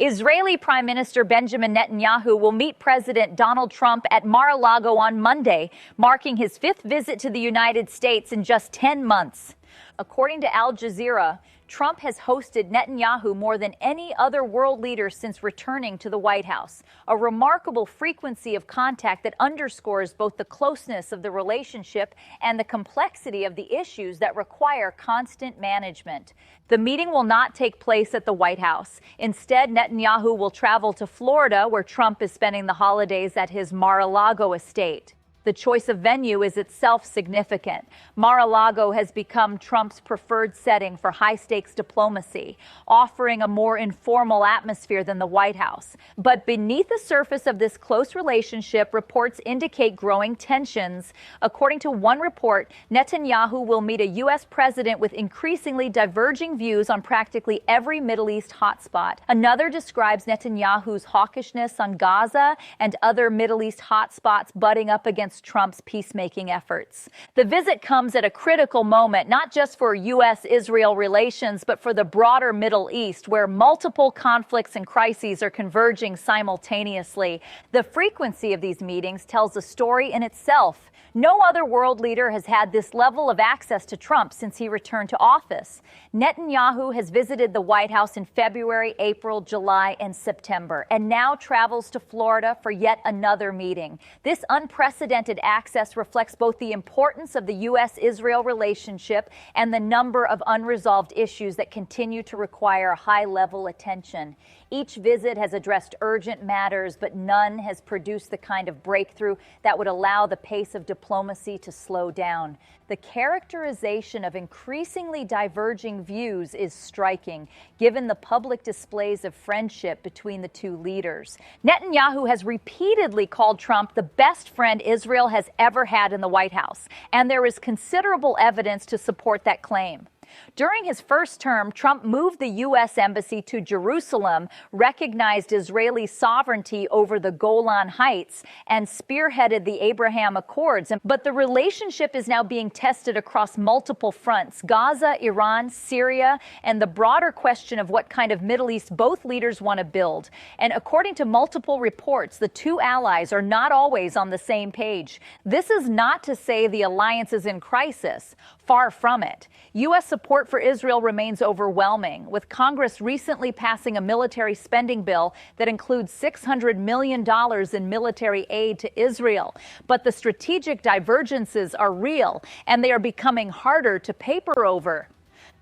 Israeli Prime Minister Benjamin Netanyahu will meet President Donald Trump at Mar-a-Lago on Monday, marking his fifth visit to the United States in just 10 months. According to Al Jazeera, Trump has hosted Netanyahu more than any other world leader since returning to the White House, a remarkable frequency of contact that underscores both the closeness of the relationship and the complexity of the issues that require constant management. The meeting will not take place at the White House. Instead, Netanyahu will travel to Florida, where Trump is spending the holidays at his Mar-a-Lago estate. The choice of venue is itself significant. Mar-a-Lago has become Trump's preferred setting for high-stakes diplomacy, offering a more informal atmosphere than the White House. But beneath the surface of this close relationship, reports indicate growing tensions. According to one report, Netanyahu will meet a U.S. president with increasingly diverging views on practically every Middle East hotspot. Another describes Netanyahu's hawkishness on Gaza and other Middle East hotspots butting up against Trump's peacemaking efforts. The visit comes at a critical moment, not just for U.S.-Israel relations, but for the broader Middle East, where multiple conflicts and crises are converging simultaneously. The frequency of these meetings tells a story in itself. No other world leader has had this level of access to Trump since he returned to office. Netanyahu has visited the White House in February, April, July, and September, and now travels to Florida for yet another meeting. This unprecedented access reflects both the importance of the U.S.-Israel relationship and the number of unresolved issues that continue to require high-level attention. Each visit has addressed urgent matters, but none has produced the kind of breakthrough that would allow the pace of diplomacy to slow down. The characterization of increasingly diverging views is striking, given the public displays of friendship between the two leaders. Netanyahu has repeatedly called Trump the best friend Israel has ever had in the White House, and there is considerable evidence to support that claim. During his first term, Trump moved the U.S. Embassy to Jerusalem, recognized Israeli sovereignty over the Golan Heights, and spearheaded the Abraham Accords. But the relationship is now being tested across multiple fronts: Gaza, Iran, Syria, and the broader question of what kind of Middle East both leaders want to build. And according to multiple reports, the two allies are not always on the same page. This is not to say the alliance is in crisis. Far from it. U.S. support for Israel remains overwhelming, with Congress recently passing a military spending bill that includes $600 million in military aid to Israel. But the strategic divergences are real, and they are becoming harder to paper over.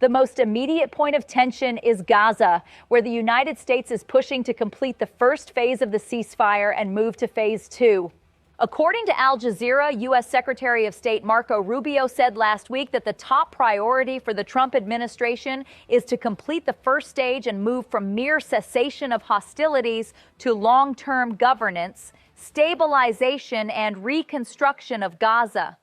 The most immediate point of tension is Gaza, where the United States is pushing to complete the first phase of the ceasefire and move to phase 2. According to Al Jazeera, U.S. Secretary of State Marco Rubio said last week that the top priority for the Trump administration is to complete the first stage and move from mere cessation of hostilities to long-term governance, stabilization, and reconstruction of Gaza.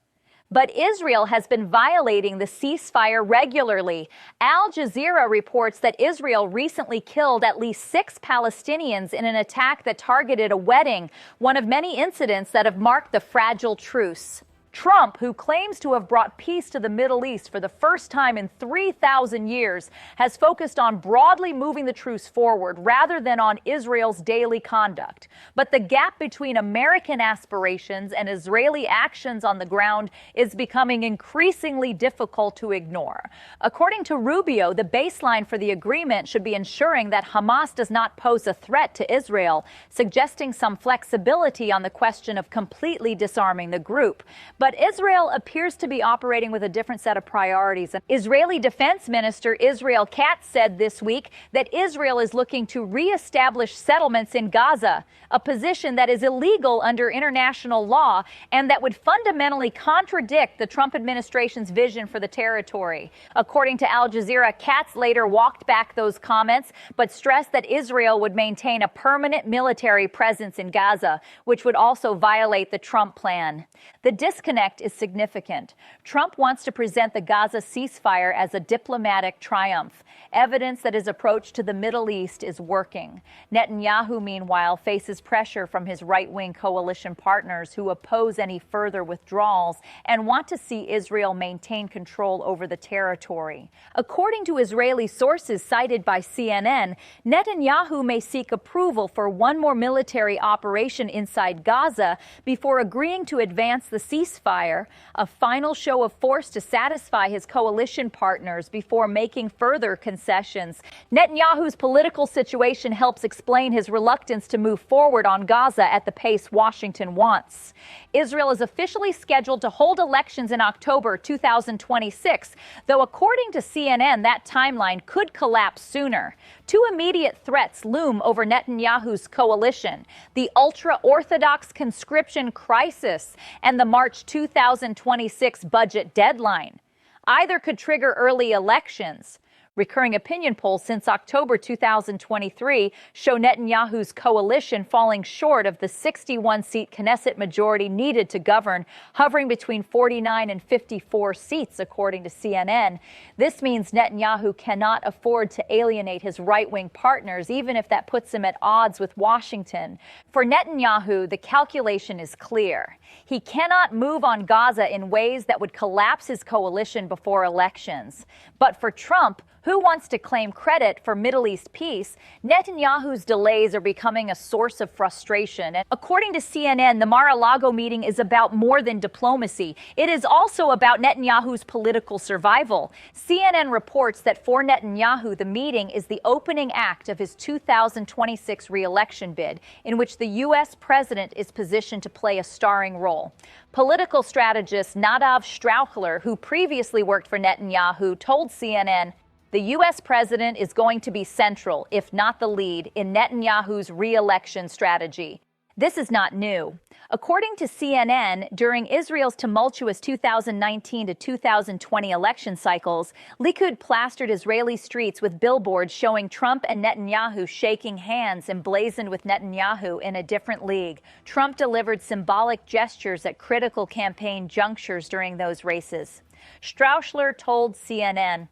But Israel has been violating the ceasefire regularly. Al Jazeera reports that Israel recently killed at least 6 Palestinians in an attack that targeted a wedding, one of many incidents that have marked the fragile truce. Trump, who claims to have brought peace to the Middle East for the first time in 3,000 years, has focused on broadly moving the truce forward rather than on Israel's daily conduct. But the gap between American aspirations and Israeli actions on the ground is becoming increasingly difficult to ignore. According to Rubio, the baseline for the agreement should be ensuring that Hamas does not pose a threat to Israel, suggesting some flexibility on the question of completely disarming the group. But Israel appears to be operating with a different set of priorities. Israeli Defense Minister Israel Katz said this week that Israel is looking to reestablish settlements in Gaza, a position that is illegal under international law and that would fundamentally contradict the Trump administration's vision for the territory. According to Al Jazeera, Katz later walked back those comments, but stressed that Israel would maintain a permanent military presence in Gaza, which would also violate the Trump plan. The disconnect disconnect is significant. Trump wants to present the Gaza ceasefire as a diplomatic triumph, evidence that his approach to the Middle East is working. Netanyahu, meanwhile, faces pressure from his right-wing coalition partners who oppose any further withdrawals and want to see Israel maintain control over the territory. According to Israeli sources cited by CNN, Netanyahu may seek approval for one more military operation inside Gaza before agreeing to advance the ceasefire, a final show of force to satisfy his coalition partners before making further concessions. Netanyahu's political situation helps explain his reluctance to move forward on Gaza at the pace Washington wants. Israel is officially scheduled to hold elections in October 2026, though according to CNN, that timeline could collapse sooner. Two immediate threats loom over Netanyahu's coalition: the ultra-Orthodox conscription crisis and the March 2026 budget deadline. Either could trigger early elections. Recurring opinion polls since October 2023 show Netanyahu's coalition falling short of the 61-seat Knesset majority needed to govern, hovering between 49 and 54 seats, according to CNN. This means Netanyahu cannot afford to alienate his right-wing partners, even if that puts him at odds with Washington. For Netanyahu, the calculation is clear. He cannot move on Gaza in ways that would collapse his coalition before elections. But for Trump, who wants to claim credit for Middle East peace, Netanyahu's delays are becoming a source of frustration. And according to CNN, the Mar-a-Lago meeting is about more than diplomacy. It is also about Netanyahu's political survival. CNN reports that for Netanyahu, the meeting is the opening act of his 2026 re-election bid, in which the U.S. president is positioned to play a starring role. Political strategist Nadav Strauchler, who previously worked for Netanyahu, told CNN, "The U.S. president is going to be central, if not the lead, in Netanyahu's re-election strategy." This is not new. According to CNN, during Israel's tumultuous 2019 to 2020 election cycles, Likud plastered Israeli streets with billboards showing Trump and Netanyahu shaking hands, emblazoned with Netanyahu in a different league. Trump delivered symbolic gestures at critical campaign junctures during those races. Strauchler told CNN,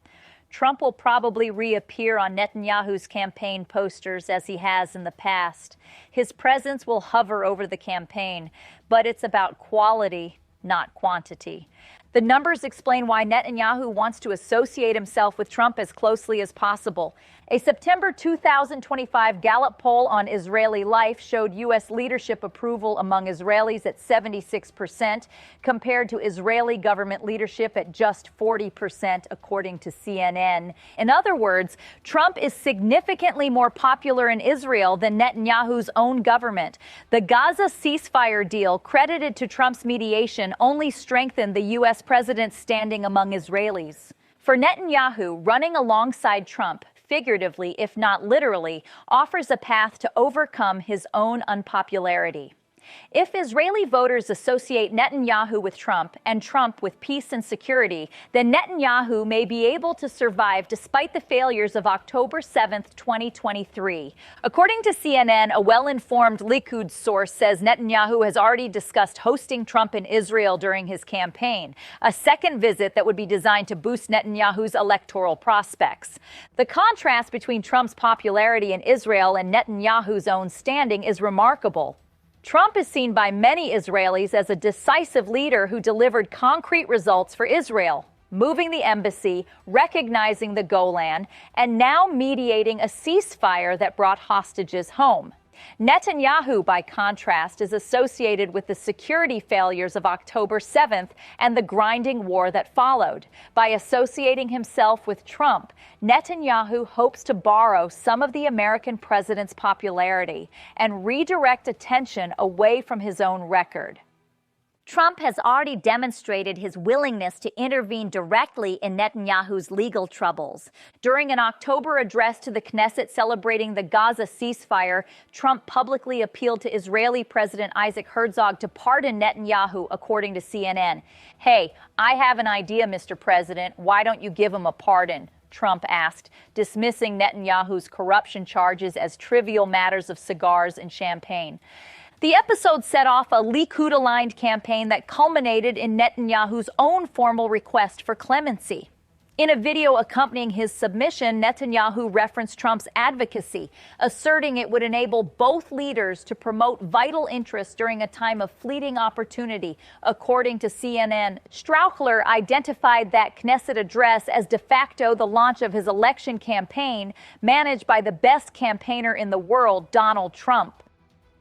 "Trump will probably reappear on Netanyahu's campaign posters as he has in the past. His presence will hover over the campaign, but it's about quality, not quantity." The numbers explain why Netanyahu wants to associate himself with Trump as closely as possible. A September 2025 Gallup poll on Israeli life showed U.S. leadership approval among Israelis at 76%, compared to Israeli government leadership at just 40%, according to CNN. In other words, Trump is significantly more popular in Israel than Netanyahu's own government. The Gaza ceasefire deal, credited to Trump's mediation, only strengthened the U.S. president's standing among Israelis. For Netanyahu, running alongside Trump, figuratively, if not literally, offers a path to overcome his own unpopularity. If Israeli voters associate Netanyahu with Trump and Trump with peace and security, then Netanyahu may be able to survive despite the failures of October 7, 2023. According to CNN, a well-informed Likud source says Netanyahu has already discussed hosting Trump in Israel during his campaign, a second visit that would be designed to boost Netanyahu's electoral prospects. The contrast between Trump's popularity in Israel and Netanyahu's own standing is remarkable. Trump is seen by many Israelis as a decisive leader who delivered concrete results for Israel, moving the embassy, recognizing the Golan, and now mediating a ceasefire that brought hostages home. Netanyahu, by contrast, is associated with the security failures of October 7th and the grinding war that followed. By associating himself with Trump, Netanyahu hopes to borrow some of the American president's popularity and redirect attention away from his own record. Trump has already demonstrated his willingness to intervene directly in Netanyahu's legal troubles. During an October address to the Knesset celebrating the Gaza ceasefire, Trump publicly appealed to Israeli President Isaac Herzog to pardon Netanyahu, according to CNN. "Hey, I have an idea, Mr. President. Why don't you give him a pardon?" Trump asked, dismissing Netanyahu's corruption charges as trivial matters of cigars and champagne. The episode set off a Likud-aligned campaign that culminated in Netanyahu's own formal request for clemency. In a video accompanying his submission, Netanyahu referenced Trump's advocacy, asserting it would enable both leaders to promote vital interests during a time of fleeting opportunity, according to CNN. Strauchler identified that Knesset address as de facto the launch of his election campaign, managed by the best campaigner in the world, Donald Trump.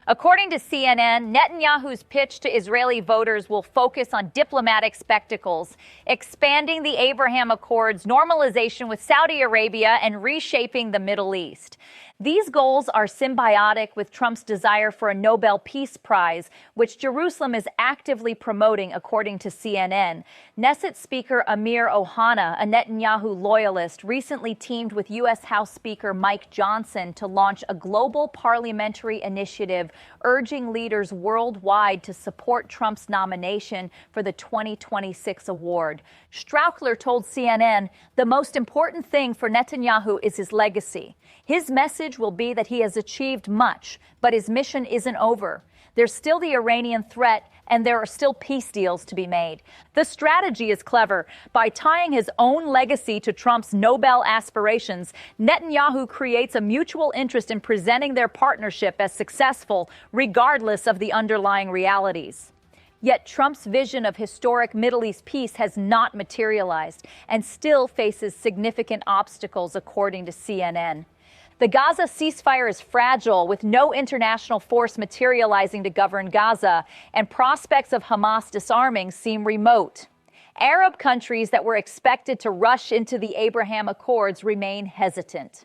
According to CNN, Netanyahu's pitch to Israeli voters will focus on diplomatic spectacles, expanding the Abraham Accords, normalization with Saudi Arabia, and reshaping the Middle East. These goals are symbiotic with Trump's desire for a Nobel Peace Prize, which Jerusalem is actively promoting, according to CNN. Knesset Speaker Amir Ohana, a Netanyahu loyalist, recently teamed with U.S. House Speaker Mike Johnson to launch a global parliamentary initiative urging leaders worldwide to support Trump's nomination for the 2026 award. Strauchler told CNN, "The most important thing for Netanyahu is his legacy. His message will be that he has achieved much, but his mission isn't over. There's still the Iranian threat, and there are still peace deals to be made." The strategy is clever. By tying his own legacy to Trump's Nobel aspirations, Netanyahu creates a mutual interest in presenting their partnership as successful, regardless of the underlying realities. Yet Trump's vision of historic Middle East peace has not materialized and still faces significant obstacles, according to CNN. The Gaza ceasefire is fragile, with no international force materializing to govern Gaza, and prospects of Hamas disarming seem remote. Arab countries that were expected to rush into the Abraham Accords remain hesitant.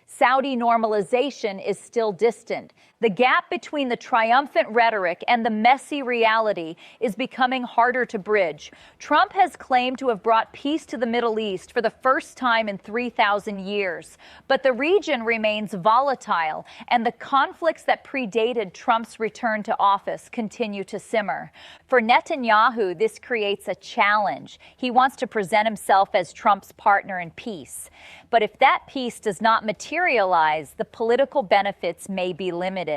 Saudi normalization is still distant. The gap between the triumphant rhetoric and the messy reality is becoming harder to bridge. Trump has claimed to have brought peace to the Middle East for the first time in 3,000 years. But the region remains volatile, and the conflicts that predated Trump's return to office continue to simmer. For Netanyahu, this creates a challenge. He wants to present himself as Trump's partner in peace. But if that peace does not materialize, the political benefits may be limited.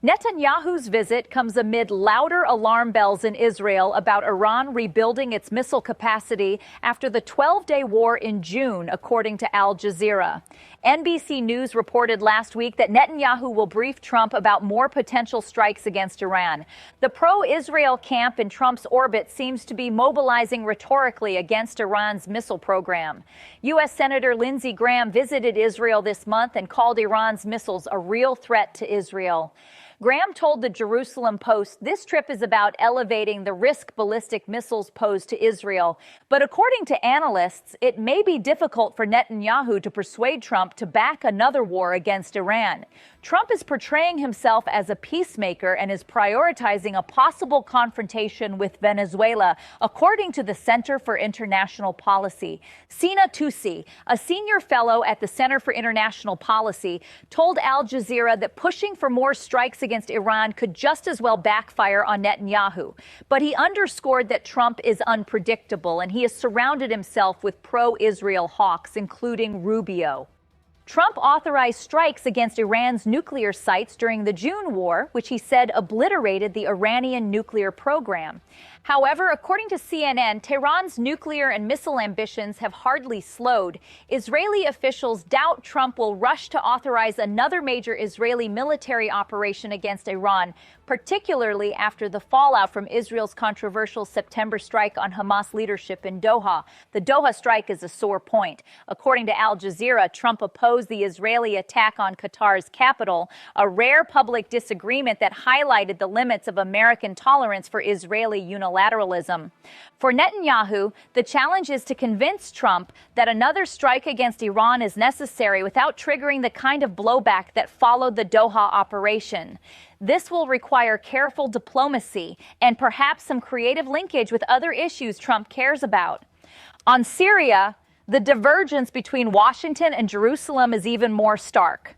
Netanyahu's visit comes amid louder alarm bells in Israel about Iran rebuilding its missile capacity after the 12-day war in June, according to Al Jazeera. NBC News reported last week that Netanyahu will brief Trump about more potential strikes against Iran. The pro-Israel camp in Trump's orbit seems to be mobilizing rhetorically against Iran's missile program. U.S. Senator Lindsey Graham visited Israel this month and called Iran's missiles a real threat to Israel. Graham told the Jerusalem Post this trip is about elevating the risk ballistic missiles pose to Israel. But according to analysts, it may be difficult for Netanyahu to persuade Trump to back another war against Iran. Trump is portraying himself as a peacemaker and is prioritizing a possible confrontation with Venezuela, according to the Center for International Policy. Sina Tusi, a senior fellow at the Center for International Policy, told Al Jazeera that pushing for more strikes against Iran could just as well backfire on Netanyahu. But he underscored that Trump is unpredictable and he has surrounded himself with pro-Israel hawks, including Rubio. Trump authorized strikes against Iran's nuclear sites during the June war, which he said obliterated the Iranian nuclear program. However, according to CNN, Tehran's nuclear and missile ambitions have hardly slowed. Israeli officials doubt Trump will rush to authorize another major Israeli military operation against Iran, particularly after the fallout from Israel's controversial September strike on Hamas leadership in Doha. The Doha strike is a sore point. According to Al Jazeera, Trump opposed the Israeli attack on Qatar's capital, a rare public disagreement that highlighted the limits of American tolerance for Israeli unilateralism. For Netanyahu, the challenge is to convince Trump that another strike against Iran is necessary without triggering the kind of blowback that followed the Doha operation. This will require careful diplomacy and perhaps some creative linkage with other issues Trump cares about. On Syria, the divergence between Washington and Jerusalem is even more stark.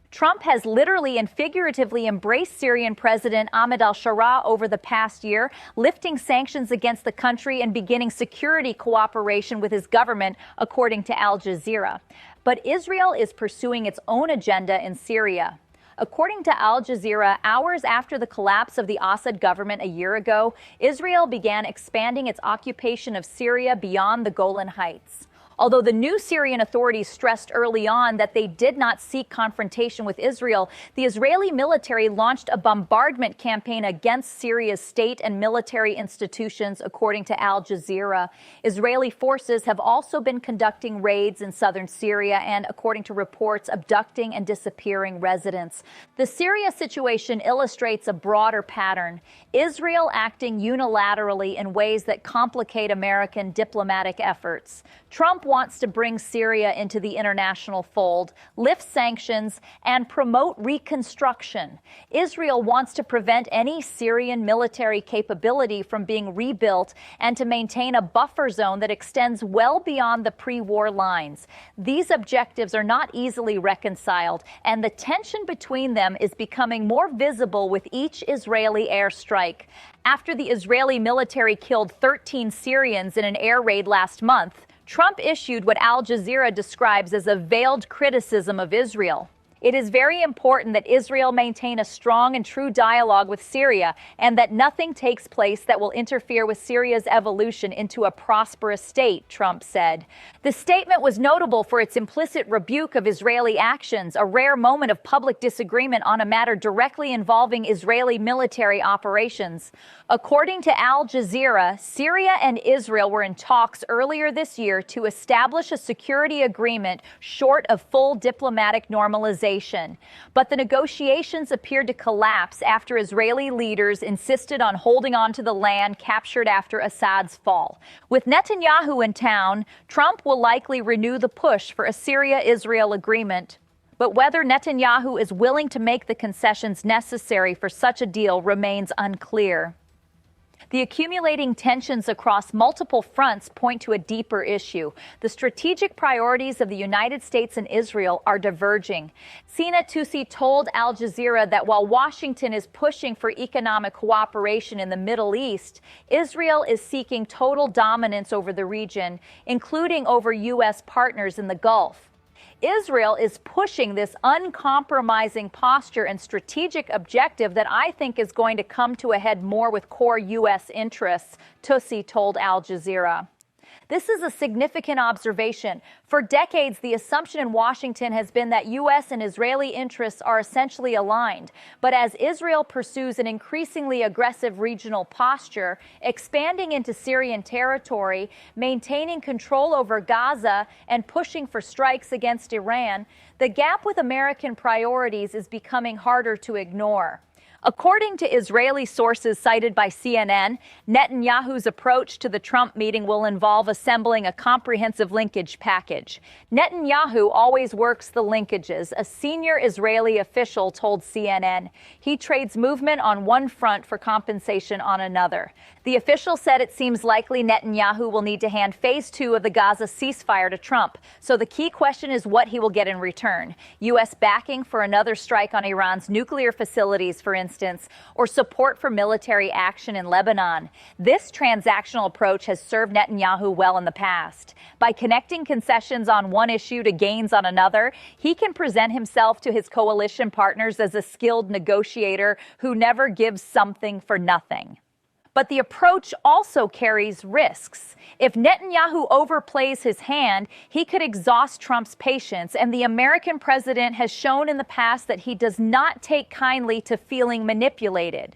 Trump has literally and figuratively embraced Syrian President Ahmed al-Sharaa over the past year, lifting sanctions against the country and beginning security cooperation with his government, according to Al Jazeera. But Israel is pursuing its own agenda in Syria. According to Al Jazeera, hours after the collapse of the Assad government a year ago, Israel began expanding its occupation of Syria beyond the Golan Heights. Although the new Syrian authorities stressed early on that they did not seek confrontation with Israel, the Israeli military launched a bombardment campaign against Syria's state and military institutions, according to Al Jazeera. Israeli forces have also been conducting raids in southern Syria and, according to reports, abducting and disappearing residents. The Syria situation illustrates a broader pattern: Israel acting unilaterally in ways that complicate American diplomatic efforts. Trump wants to bring Syria into the international fold, lift sanctions, and promote reconstruction. Israel wants to prevent any Syrian military capability from being rebuilt and to maintain a buffer zone that extends well beyond the pre-war lines. These objectives are not easily reconciled, and the tension between them is becoming more visible with each Israeli airstrike. After the Israeli military killed 13 Syrians in an air raid last month, Trump issued what Al Jazeera describes as a veiled criticism of Israel. It is very important that Israel maintain a strong and true dialogue with Syria and that nothing takes place that will interfere with Syria's evolution into a prosperous state, Trump said. The statement was notable for its implicit rebuke of Israeli actions, a rare moment of public disagreement on a matter directly involving Israeli military operations. According to Al Jazeera, Syria and Israel were in talks earlier this year to establish a security agreement short of full diplomatic normalization. But the negotiations appeared to collapse after Israeli leaders insisted on holding on to the land captured after Assad's fall. With Netanyahu in town, Trump will likely renew the push for a Syria-Israel agreement. But whether Netanyahu is willing to make the concessions necessary for such a deal remains unclear. The accumulating tensions across multiple fronts point to a deeper issue. The strategic priorities of the United States and Israel are diverging. Sina Tusi told Al Jazeera that while Washington is pushing for economic cooperation in the Middle East, Israel is seeking total dominance over the region, including over U.S. partners in the Gulf. Israel is pushing this uncompromising posture and strategic objective that I think is going to come to a head more with core U.S. interests, Tusi told Al Jazeera. This is a significant observation. For decades, the assumption in Washington has been that U.S. and Israeli interests are essentially aligned. But as Israel pursues an increasingly aggressive regional posture, expanding into Syrian territory, maintaining control over Gaza, and pushing for strikes against Iran, the gap with American priorities is becoming harder to ignore. According to Israeli sources cited by CNN, Netanyahu's approach to the Trump meeting will involve assembling a comprehensive linkage package. Netanyahu always works the linkages, a senior Israeli official told CNN. He trades movement on one front for compensation on another. The official said it seems likely Netanyahu will need to hand phase 2 of the Gaza ceasefire to Trump. So the key question is what he will get in return. U.S. backing for another strike on Iran's nuclear facilities, for instance, or support for military action in Lebanon. This transactional approach has served Netanyahu well in the past. By connecting concessions on one issue to gains on another, he can present himself to his coalition partners as a skilled negotiator who never gives something for nothing. But the approach also carries risks. If Netanyahu overplays his hand, he could exhaust Trump's patience, and the American president has shown in the past that he does not take kindly to feeling manipulated.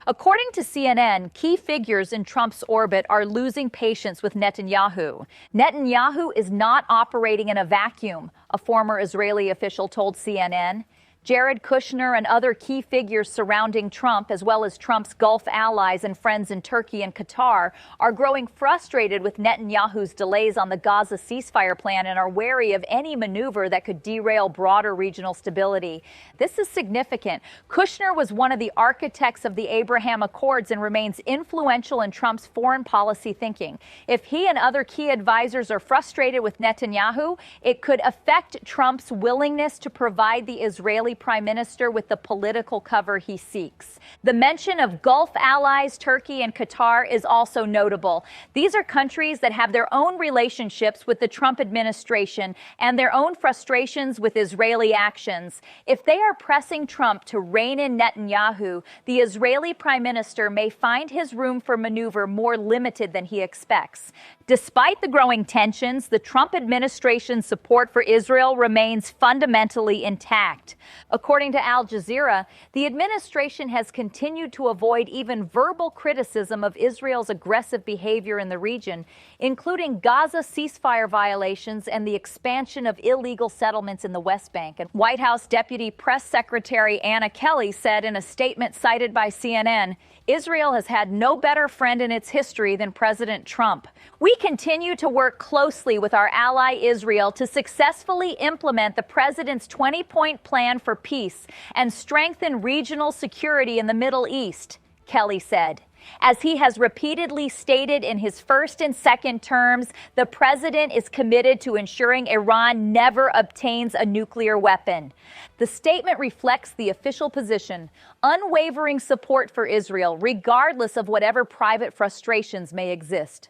According to CNN, key figures in Trump's orbit are losing patience with Netanyahu. Netanyahu is not operating in a vacuum, a former Israeli official told CNN. Jared Kushner and other key figures surrounding Trump, as well as Trump's Gulf allies and friends in Turkey and Qatar, are growing frustrated with Netanyahu's delays on the Gaza ceasefire plan and are wary of any maneuver that could derail broader regional stability. This is significant. Kushner was one of the architects of the Abraham Accords and remains influential in Trump's foreign policy thinking. If he and other key advisors are frustrated with Netanyahu, it could affect Trump's willingness to provide the Israeli prime minister with the political cover he seeks. The mention of Gulf allies Turkey and Qatar is also notable. These are countries that have their own relationships with the Trump administration and their own frustrations with Israeli actions. If they are pressing Trump to rein in Netanyahu, the Israeli prime minister may find his room for maneuver more limited than he expects. Despite the growing tensions, the Trump administration's support for Israel remains fundamentally intact. According to Al Jazeera, the administration has continued to avoid even verbal criticism of Israel's aggressive behavior in the region, including Gaza ceasefire violations and the expansion of illegal settlements in the West Bank. And White House Deputy Press Secretary Anna Kelly said in a statement cited by CNN, Israel has had no better friend in its history than President Trump. We continue to work closely with our ally Israel to successfully implement the president's 20-point plan for peace and strengthen regional security in the Middle East, Kelly said. As he has repeatedly stated in his first and second terms, the president is committed to ensuring Iran never obtains a nuclear weapon. The statement reflects the official position, unwavering support for Israel, regardless of whatever private frustrations may exist.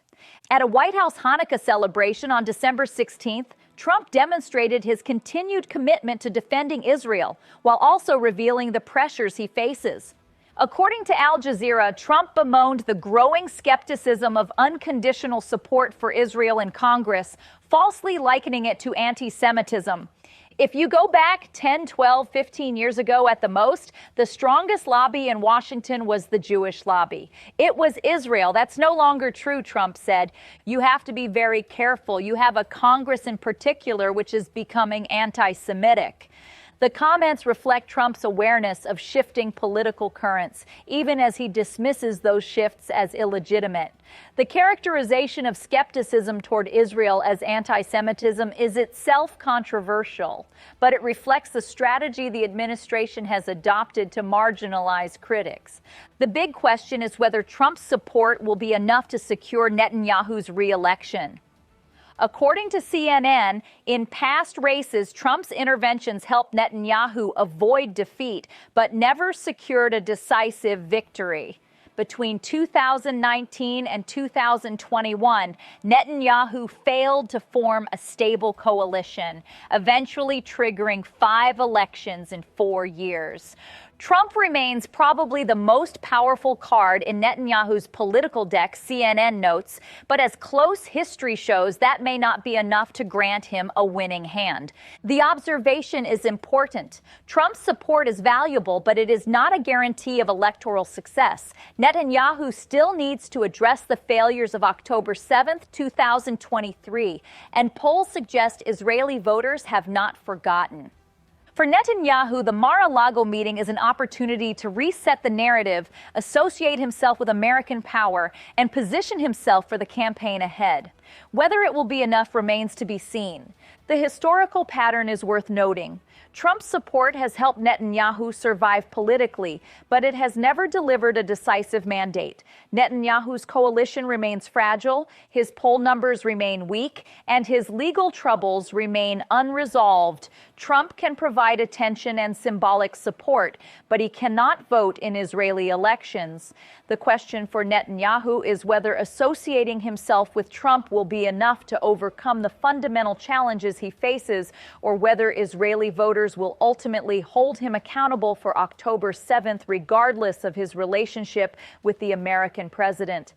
At a White House Hanukkah celebration on December 16th, Trump demonstrated his continued commitment to defending Israel, while also revealing the pressures he faces. According to Al Jazeera, Trump bemoaned the growing skepticism of unconditional support for Israel in Congress, falsely likening it to anti-Semitism. If you go back 10, 12, 15 years ago at the most, the strongest lobby in Washington was the Jewish lobby. It was Israel. That's no longer true, Trump said. You have to be very careful. You have a Congress in particular which is becoming anti-Semitic. The comments reflect Trump's awareness of shifting political currents, even as he dismisses those shifts as illegitimate. The characterization of skepticism toward Israel as anti-Semitism is itself controversial, but it reflects the strategy the administration has adopted to marginalize critics. The big question is whether Trump's support will be enough to secure Netanyahu's re-election. According to CNN, in past races, Trump's interventions helped Netanyahu avoid defeat, but never secured a decisive victory. Between 2019 and 2021, Netanyahu failed to form a stable coalition, eventually triggering 5 elections in 4 years. Trump remains probably the most powerful card in Netanyahu's political deck, CNN notes, but as close history shows, that may not be enough to grant him a winning hand. The observation is important. Trump's support is valuable, but it is not a guarantee of electoral success. Netanyahu still needs to address the failures of October 7th, 2023, and polls suggest Israeli voters have not forgotten. For Netanyahu, the Mar-a-Lago meeting is an opportunity to reset the narrative, associate himself with American power, and position himself for the campaign ahead. Whether it will be enough remains to be seen. The historical pattern is worth noting. Trump's support has helped Netanyahu survive politically, but it has never delivered a decisive mandate. Netanyahu's coalition remains fragile, his poll numbers remain weak, and his legal troubles remain unresolved. Trump can provide attention and symbolic support, but he cannot vote in Israeli elections. The question for Netanyahu is whether associating himself with Trump will be enough to overcome the fundamental challenges he faces, or whether Israeli voters will ultimately hold him accountable for October 7th, regardless of his relationship with the American president.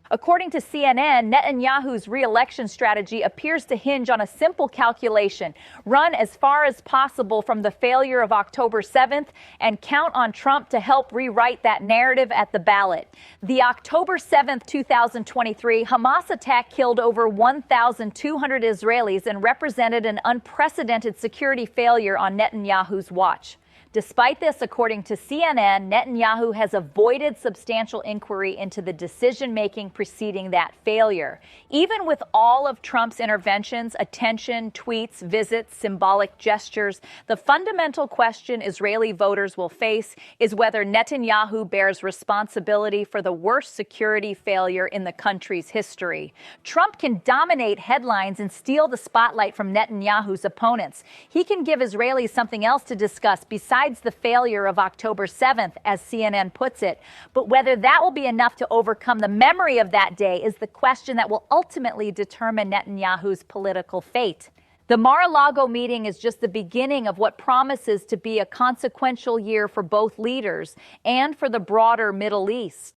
According to CNN, Netanyahu's re-election strategy appears to hinge on a simple calculation: run as far as possible from the failure of October 7th and count on Trump to help rewrite that narrative at the ballot. The October 7th, 2023 Hamas attack killed over 1,200 Israelis and represented an unprecedented security failure on Netanyahu's watch. Despite this, according to CNN, Netanyahu has avoided substantial inquiry into the decision-making preceding that failure. Even with all of Trump's interventions, attention, tweets, visits, symbolic gestures, the fundamental question Israeli voters will face is whether Netanyahu bears responsibility for the worst security failure in the country's history. Trump can dominate headlines and steal the spotlight from Netanyahu's opponents. He can give Israelis something else to discuss besides the failure of October 7th, as CNN puts it. But whether that will be enough to overcome the memory of that day is the question that will ultimately determine Netanyahu's political fate. The Mar-a-Lago meeting is just the beginning of what promises to be a consequential year for both leaders and for the broader Middle East.